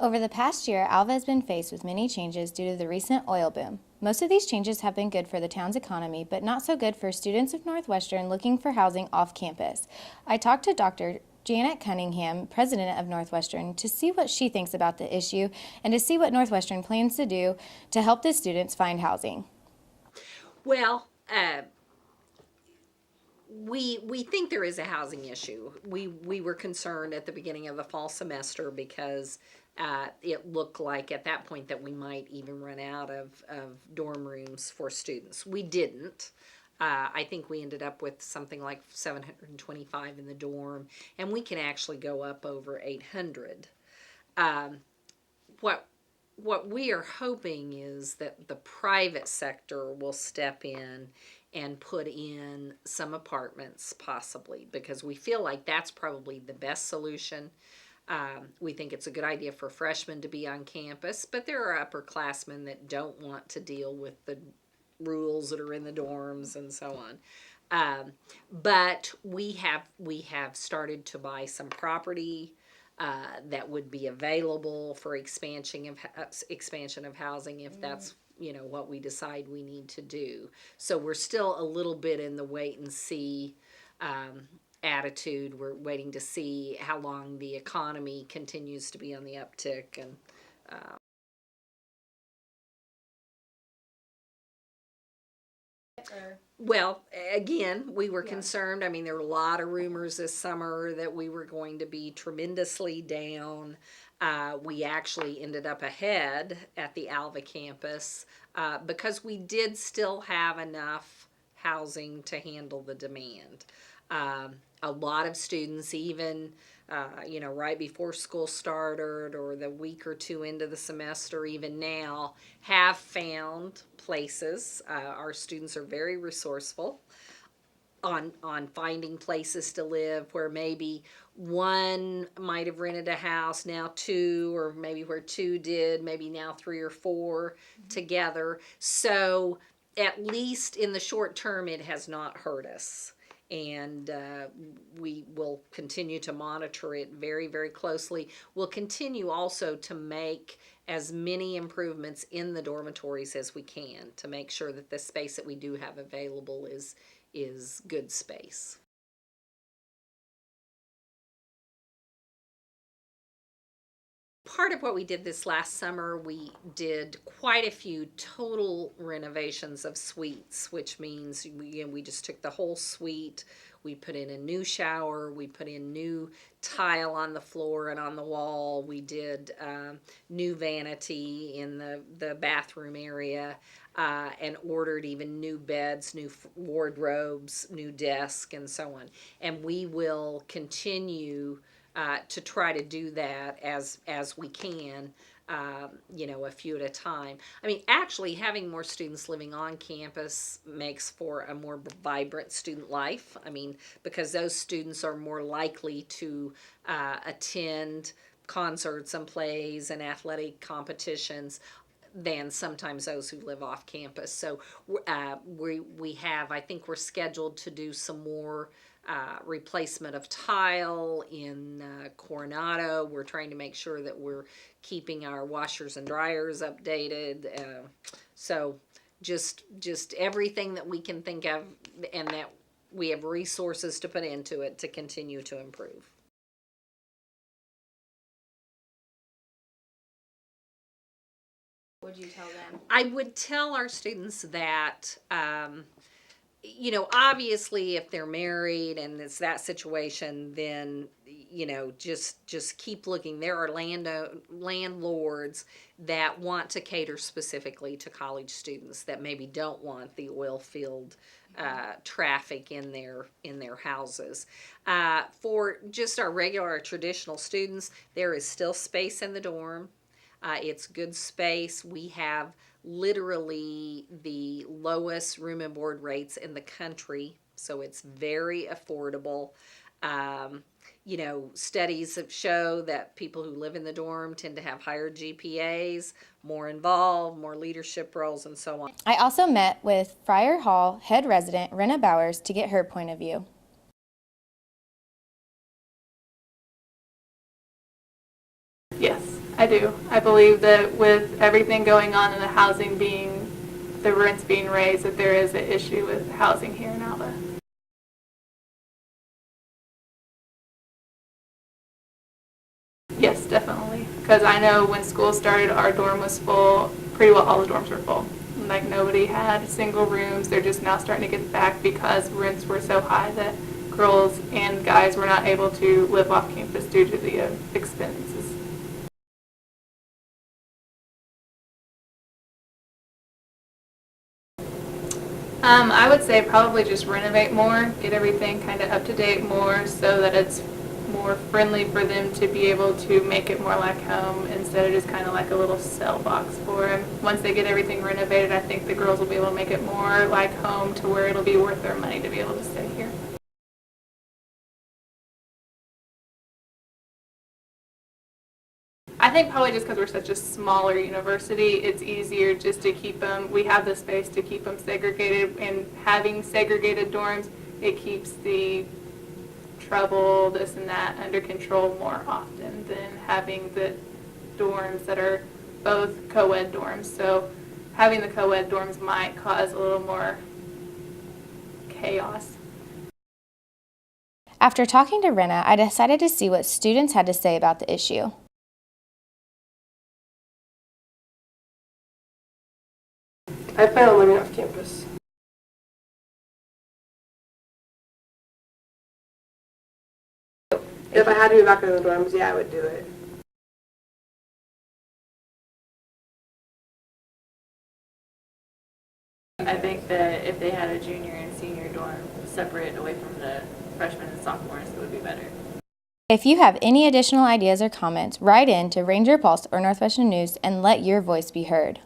Over the past year, Alva has been faced with many changes due to the recent oil boom. Most of these changes have been good for the town's economy, but not so good for students of Northwestern looking for housing off campus. I talked to Dr. Janet Cunningham, president of Northwestern, to see what she thinks about the issue and to see what Northwestern plans to do to help the students find housing. Well, we think there is a housing issue. We were concerned at the beginning of the fall semester because it looked like at that point that we might even run out of dorm rooms for students. We didn't. I think we ended up with something like 725 in the dorm, and we can actually go up over 800. What what we are hoping is that the private sector will step in and put in some apartments possibly, because we feel like that's probably the best solution. We think it's a good idea for freshmen to be on campus, but there are upperclassmen that don't want to deal with the rules that are in the dorms and so on. But we have started to buy some property that would be available for expansion of housing if that's what we decide we need to do. So we're still a little bit in the wait and see attitude. We're waiting to see how long the economy continues to be on the uptick and. Well, again, we were concerned. I mean, there were a lot of rumors this summer that we were going to be tremendously down. We actually ended up ahead at the Alva campus because we did still have enough housing to handle the demand. A lot of students, even right before school started or the week or two into the semester, even now, have found places. Our students are very resourceful on finding places to live where maybe one might have rented a house, now two, or maybe where two did, maybe now three or four together. So at least in the short term, it has not hurt us. And we will continue to monitor it very, very closely. We'll continue also to make as many improvements in the dormitories as we can to make sure that the space that we do have available is good space. Part of what we did this last summer, we did quite a few total renovations of suites, which means we just took the whole suite. We put in a new shower. We put in new tile on the floor and on the wall. We did new vanity in the bathroom area and ordered even new beds, new wardrobes, new desk, and so on. And we will continue to try to do that as we can, a few at a time. I mean, actually, having more students living on campus makes for a more vibrant student life. I mean, because those students are more likely to attend concerts and plays and athletic competitions than sometimes those who live off campus. So we have, I think we're scheduled to do some more replacement of tile in Coronado. We're trying to make sure that we're keeping our washers and dryers updated. So just everything that we can think of and that we have resources to put into it to continue to improve. What would you tell them? I would tell our students that obviously if they're married and it's that situation, then just keep looking. There are landlords that want to cater specifically to college students that maybe don't want the oil field traffic in their houses. For just our regular traditional students, there is still space in the dorm. It's good space. We have literally the lowest room and board rates in the country, so it's very affordable. Studies have show that people who live in the dorm tend to have higher GPAs, more involved, more leadership roles, and so on. I also met with Friar Hall head resident Rena Bowers to get her point of view. Yes, I do. I believe that with everything going on and the rents being raised, that there is an issue with housing here in Alva. Yes, definitely. Because I know when school started, our dorm was full. Pretty well all the dorms were full. Like nobody had single rooms. They're just now starting to get back because rents were so high that girls and guys were not able to live off campus due to the expenses. I would say probably just renovate more, get everything kind of up to date more so that it's more friendly for them to be able to make it more like home instead of just kind of like a little cell box for them. Once they get everything renovated, I think the girls will be able to make it more like home to where it'll be worth their money to be able to stay here. I think probably just because we're such a smaller university, it's easier just to keep them, we have the space to keep them segregated, and having segregated dorms, it keeps the trouble, this and that, under control more often than having the dorms that are both co-ed dorms. So having the co-ed dorms might cause a little more chaos. After talking to Renna, I decided to see what students had to say about the issue. I plan on living off campus. If I had to be back in the dorms, yeah, I would do it. I think that if they had a junior and senior dorm separate away from the freshmen and sophomores, it would be better. If you have any additional ideas or comments, write in to Ranger Pulse or Northwestern News and let your voice be heard.